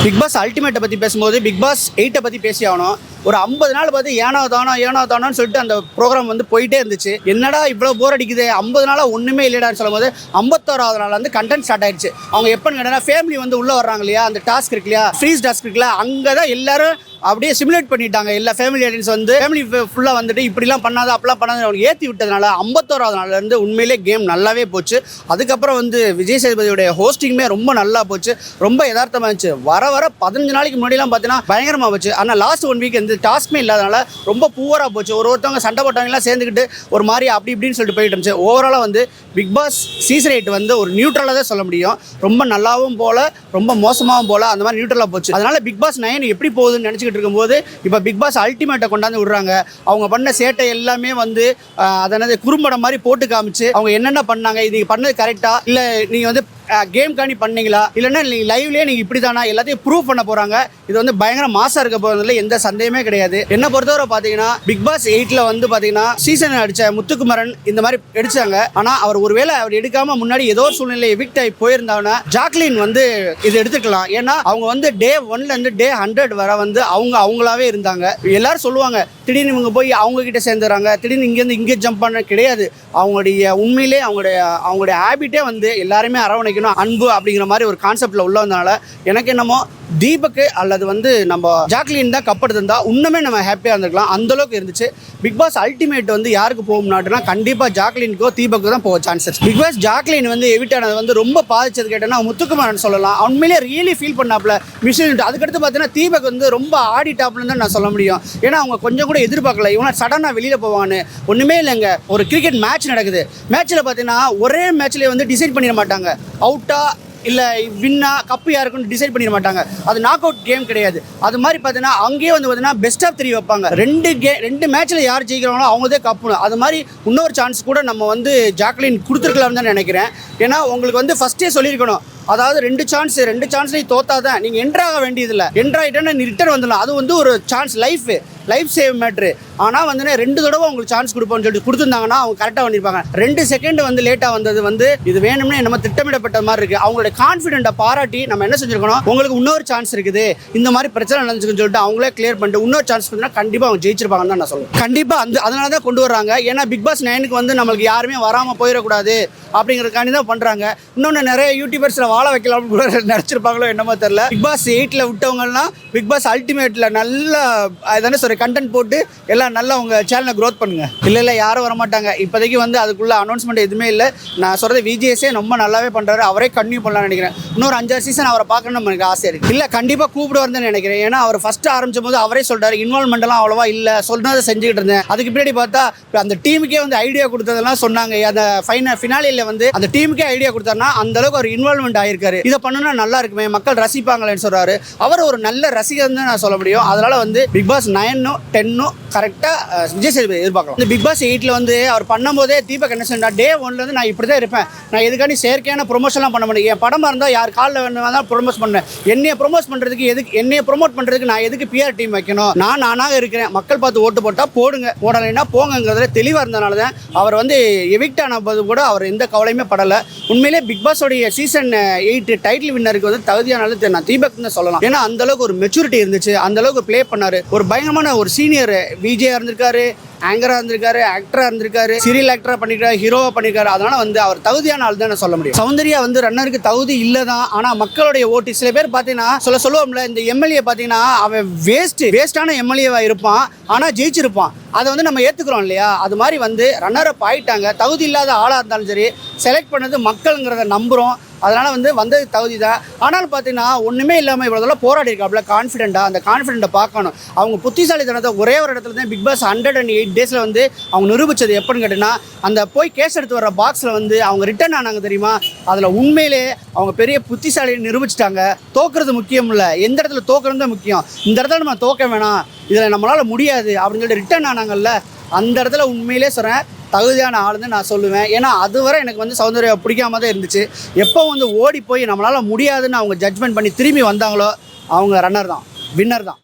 Big pass அல்டிமேட்டை பற்றி பேசும்போது big pass 8 பற்றி பேசி ஆகணும். ஒரு 50 நாள் பார்த்து ஏனோ தானோன்னு சொல்லிட்டு அந்த ப்ரோக்ராம் வந்து போயிட்டே இருந்துச்சு. என்னடா இவ்வளோ போர் அடிக்குது, 50 நாளாக ஒன்றுமே இல்லைடான்னு சொல்லும் போது 51வது நாள் வந்து கண்டென்ட் ஸ்டார்ட் ஆயிடுச்சு. அவங்க எப்போன்னு கேட்டால் ஃபேமிலி வந்து உள்ளே வர்றாங்க இல்லையா, அந்த டாஸ்க் இருக்கு இல்லையா, ஃப்ரீஸ் டாஸ்க் இருக்குல்ல, அங்கே தான் எல்லாரும் அப்படியே சிமுலேட் பண்ணிட்டாங்க. எல்லா ஃபேமிலி ஆடியன்ஸ் வந்து ஃபேமிலி ஃபுல்லாக வந்துட்டு இப்படிலாம் பண்ணாத அப்படிலாம் பண்ணாத அவங்க ஏற்றி விட்டதுனால 51வது நாள்லேருந்து உண்மையிலே கேம் நல்லாவே போச்சு. அதுக்கப்புறம் வந்து விஜய் சேதுபதியோடைய ஹோஸ்டிங்குமே ரொம்ப நல்லா போச்சு, ரொம்ப யதார்த்தமாக இருந்துச்சு. வர 15 நாளைக்கு முன்னாடிலாம் பார்த்தீங்கன்னா பயங்கரமாக போச்சு. ஆனால் லாஸ்ட் 1 வீக் வந்து டாஸ்க்குமே இல்லாதனால ரொம்ப பூவராக போச்சு. ஒருத்தவங்க சண்டை போட்டவங்கலாம் சேர்ந்துக்கிட்டு ஒரு மாதிரி அப்படி இப்படின்னு சொல்லிட்டு போயிட்டு இருந்துச்சு. ஓவராலாக வந்து பிக் பாஸ் சீசன் 8 வந்து ஒரு நியூட்ரலாக தான் சொல்ல முடியும். ரொம்ப நல்லாவும் போல, ரொம்ப மோசமாகவும் போல, அந்த மாதிரி நியூட்ரலாக போச்சு. அதனால பிக் பாஸ் 9 எப்படி போகுதுன்னு நினச்சிக்கிட்டு இருக்கும்போது இப்போ பிக் பாஸ் அல்டிமேட்டை கொண்டாந்து விடுறாங்க. அவங்க பண்ண சேட்டை எல்லாமே வந்து அதனது குறும்படம் மாதிரி போட்டு காமிச்சு அவங்க என்னென்ன பண்ணாங்க, இது பண்ணது கரெக்டா இல்லை, நீங்கள் வந்து கேம் காணி பண்ணீங்களா, இல்லைன்னா நீங்கள் லைவ்லேயே நீங்கள் இப்படி தானா, எல்லாத்தையும் ப்ரூவ் பண்ண போகிறாங்க. இது வந்து பயங்கர மாசாக இருக்க போகிறதுல எந்த சந்தேகமே கிடையாது. என்ன பொறுத்தவரை பார்த்தீங்கன்னா பிக் பாஸ் 8ல் வந்து பார்த்தீங்கன்னா சீசன் அடித்த முத்துக்குமரன் இந்த மாதிரி எடுத்தாங்க. ஆனால் அவர் ஒருவேளை அவர் எடுக்காமல் முன்னாடி ஏதோ ஒரு சூழ்நிலை எவிக்ட் ஆகி போயிருந்தாங்கன்னா ஜாக்லின் வந்து இது எடுத்துக்கலாம். ஏன்னா அவங்க வந்து டே 1லேருந்து டே 100 வர வந்து அவங்களாவே இருந்தாங்க. எல்லாரும் சொல்லுவாங்க திடீர்னு இவங்க போய் அவங்க கிட்ட சேர்ந்துறாங்க, திடீர்னு இங்கேருந்து இங்கே ஜம்ப் பண்ண கிடையாது. அவங்களுடைய உண்மையிலே அவங்களுடைய ஹேபிட்டே வந்து எல்லாருமே அரவணைக்கணும், அன்பு அப்படிங்கிற மாதிரி ஒரு கான்செப்ட்ல உள்ள வந்தனால எனக்கு என்னமோ தீபக்கு அல்லது வந்து நம்ம ஜாக்லின் தான் கப் எடுத்திருந்தா இன்னுமே நம்ம ஹாப்பியாக இருந்திருக்கலாம். அந்த அளவுக்கு இருந்துச்சு. பிக் பாஸ் அல்டிமேட் வந்து யாருக்கு போகும்னாட்டுனா கண்டிப்பாக ஜாக்லினுக்கோ தீபக்கு தான் போக சான்சஸ். பிக் பாஸ் ஜாக்லின் வந்து எவிட் ஆனது வந்து ரொம்ப பாதிச்சது கேட்டேன்னா முத்துக்குமாரன் சொல்லலாம். உண்மையிலே ரியலி ஃபீல் பண்ணாப்புல மிஷின். அதுக்கடுத்து பார்த்தீங்கன்னா தீபக் வந்து ரொம்ப ஆடிட்டாப்லன்னு தான் நான் சொல்ல முடியும். ஏன்னா அவங்க கொஞ்சம் கூட எதிர்பார்க்கல இவங்க சடனாக வெளியில் போவான்னு. ஒன்றுமே இல்லைங்க, ஒரு கிரிக்கெட் மேட்ச் நடக்குது. மேட்ச்சில் பார்த்தீங்கன்னா ஒரே மேட்ச்லேயே வந்து டிசைட் பண்ணிட மாட்டாங்க, அவுட்டா இல்லை வின்னா கப்பு யாருக்குன்னு டிசைட் பண்ணிட மாட்டாங்க. அது நாக் அவுட் கேம் கிடையாது. அது மாதிரி பார்த்தீங்கன்னா அங்கேயே வந்து பார்த்தீங்கன்னா பெஸ்ட் ஆஃப் 3 வைப்பாங்க. ரெண்டு மேட்ச்சில் யார் ஜெயிக்கிறாங்களோ அவங்கதே கப்புணும். அது மாதிரி இன்னொரு சான்ஸ் கூட நம்ம வந்து ஜாக்லின் கொடுத்துருக்கலாம்னு தான் நினைக்கிறேன். ஏன்னா உங்களுக்கு வந்து ஃபஸ்ட்டே சொல்லியிருக்கணும், அதாவது 2 சான்ஸ்லையும் தோத்தாதான் நீங்கள் என்ட்ராக வேண்டியதில்லை, என்ட்ராயிட்டேன்னு நீ ரிட்டர்ன் வந்துடலாம். அது வந்து ஒரு சான்ஸ், லைஃப் சேவ் மேட்ரு. ஆனால் வந்து 2 தடவை அவங்களுக்கு சான்ஸ் கொடுப்போம்னு சொல்லிட்டு கொடுத்துருந்தாங்கன்னா அவங்க கரெக்டாக பண்ணியிருப்பாங்க. 2 செகண்ட் வந்து லேட்டாக வந்தது வந்து இது வேணும்னே நம்ம திட்டமிடப்பட்ட மாதிரி இருக்குது. அவங்களோட கான்ஃபிடென்ட்டை பாராட்டி நம்ம என்ன செஞ்சுருக்கணும், உங்களுக்கு இன்னொரு சான்ஸ் இருக்குது, இந்த மாதிரி பிரச்சனை நடந்துச்சுன்னு சொல்லிட்டு அவங்களே கிளியர் பண்ணிட்டு இன்னொரு சான்ஸ் பண்ணால் கண்டிப்பாக அவங்க ஜெயிச்சிருப்பாங்கன்னு தான் நான் சொல்லுவேன். கண்டிப்பாக அதனால தான் கொண்டு வர்றாங்க. ஏன்னா பிக் பாஸ் 9க்கு வந்து நம்மளுக்கு யாருமே வராமல் போயிடக்கூடாது அப்படிங்கிறதுக்காண்டி தான் பண்ணுறாங்க. இன்னொன்று நிறைய யூடியூபர்ஸில் வாழ வைக்கலாம்னு கூட நினச்சிருப்பாங்களோ என்னமோ தெரியல. பிக் பாஸ் 8ல் விட்டவங்கலாம் பிக் பாஸ் அல்டிமேட்டில் நல்லா அதானே சொல்ற கண்டென்ட் போட்டு எல்லாம் நல்லா உங்கள் சேனலை க்ரோத் பண்ணுங்க. இல்லை யாரும் வரமாட்டாங்க இப்போதைக்கு வந்து அதுக்குள்ள அனௌன்ஸ்மெண்ட் எதுவுமே இல்லை. நான் சொல்கிறது விஜேஸே ரொம்ப நல்லாவே பண்ணுறாரு, அவரே கன்டினியூ பண்ணலாம்னு நினைக்கிறேன். இன்னொரு 5-6 சீசன் அவரை பார்க்கணும்னு எனக்கு ஆசை இருக்குது. இல்லை கண்டிப்பாக கூப்பிடுவார்னு நினைக்கிறேன். ஏன்னா அவர் ஃபஸ்ட்டு ஆரம்பிச்சும் போது அவரே சொல்கிறார் இன்வால்மெண்ட்லாம் அவ்வளோவா இல்லை, சொன்னதை செஞ்சுக்கிட்டு இருந்தேன். அதுக்கு பின்னாடி பார்த்தா அந்த டீமுக்கே வந்து ஐடியா கொடுத்ததெல்லாம் சொன்னாங்க. அந்த ஃபினாலியில் வந்து அந்த டீமுக்கே ஐடியா கொடுத்தாருன்னா அந்த அளவுக்கு அவர் இன்வால்மெண்ட் ஆகிருக்காரு. இதை பண்ணணும்னா நல்லா இருக்குமே, மக்கள் ரசிப்பாங்களேன்னு சொல்கிறாரு. அவர் ஒரு நல்ல ரசிகர் தான் நான் சொல்ல முடியும். அதனால வந்து பிக் பாஸ் 9 10 கரெக்டாக விஜய் சேதுபதி எதிர்பார்க்கலாம். இந்த பிக் பாஸ் 8ல் வந்து அவர் பண்ணும்போதே தீபக் என்ன சொன்னா, டே 1லேருந்து நான் இப்படி தான் இருப்பேன், நான் எதுக்காண்டி செயற்கையான ப்ரொமோஷன்லாம் பண்ண மாட்டேன், என் படமாக இருந்தால் யார் காலில் வேணுமா ப்ரொமோட் பண்ணேன், என்னையை ப்ரொமோட் பண்ணுறதுக்கு நான் எதுக்கு பிஆர் டீம் வைக்கணும், நானாக இருக்கிறேன், மக்கள் பார்த்து ஓட்டு போட்டால் போடுங்க, போடலைன்னா போங்கிறதுல தெளிவாக இருந்தனால தான் அவர் வந்து எவிக்ட் ஆன போது கூட அவர் எந்த கவலையுமே படலை. உண்மையிலே பிக் பாஸோடைய சீசன் 8 டைட்டில் வின்னருக்கு வந்து தகுதியானது நான் தீபக் தான் சொல்லலாம். ஏன்னா அந்த அளவுக்கு ஒரு மெச்சூரிட்டி இருந்துச்சு, அந்த அளவுக்கு ப்ளே பண்ணாரு. ஒரு பயங்கரமான ஒரு சீனியர் விஜயா இருந்திருக்காரு, ஆங்கராக இருந்திருக்காரு, ஆக்டராக இருந்திருக்காரு, சீரியல் ஆக்டராக பண்ணிருக்காரு, ஹீரோவாக பண்ணிருக்காரு. அதனால வந்து அவர் தகுதியான ஆள் தான் சொல்ல முடியும். சௌந்தர்யா வந்து ரன்னருக்கு தகுதி இல்லை தான். ஆனால் மக்களுடைய ஓட்டு சில பேர் பார்த்தீங்கன்னா சொல்லுவோம்ல, இந்த எம்எல்ஏ பார்த்தீங்கன்னா அவன் வேஸ்டான எம்எல்ஏவா இருப்பான், ஆனால் ஜெயிச்சிருப்பான். அதை வந்து நம்ம ஏற்றுக்கிறோம் இல்லையா. அது மாதிரி வந்து ரன்னரப் ஆயிட்டாங்க. தகுதி இல்லாத ஆளாக இருந்தாலும் சரி செலக்ட் பண்ணது மக்களுங்கிறத நம்புகிறோம். அதனால் வந்து வந்தது தகுதி தான். ஆனாலும் பார்த்தீங்கன்னா ஒன்றுமே இல்லாமல் இவ்வளோதெல்லாம் போராடி இருக்காப்புல கான்ஃபிடென்ட்டாக. அந்த கான்ஃபிடென்ட்டை பார்க்கணும். அவங்க புத்திசாலித்தனத்தை ஒரே ஒரு இடத்துல தான் பிக் பாஸ் 108 டேஸில் வந்து அவங்க நிரூபித்தது எப்படின்னு கேட்டிங்கன்னா, அந்த போய் கேஸ் எடுத்து வர பாக்ஸில் வந்து அவங்க ரிட்டர்ன் ஆனாங்க தெரியுமா. அதில் உண்மையிலே அவங்க பெரிய புத்திசாலியை நிரூபிச்சிட்டாங்க. தோக்குறது முக்கியம் இல்லை, எந்த இடத்துல தோக்குறது தான் முக்கியம். இந்த இடத்துல நம்ம தோக்க வேணாம், இதில் நம்மளால் முடியாது அப்படின்னு சொல்லிட்டு ரிட்டர்ன் ஆனாங்கல்ல, அந்த இடத்துல உண்மையிலே சொல்கிறேன் தகுதியான ஆளுன்னு நான் சொல்லுவேன். ஏன்னா அதுவரை எனக்கு வந்து சௌந்தர்யா பிடிக்காம தான் இருந்துச்சு. எப்போ வந்து ஓடி போய் நம்மளால் முடியாதுன்னு அவங்க ஜட்ஜ்மெண்ட் பண்ணி திரும்பி வந்தாங்களோ அவங்க ரன்னர் தான், வின்னர் தான்.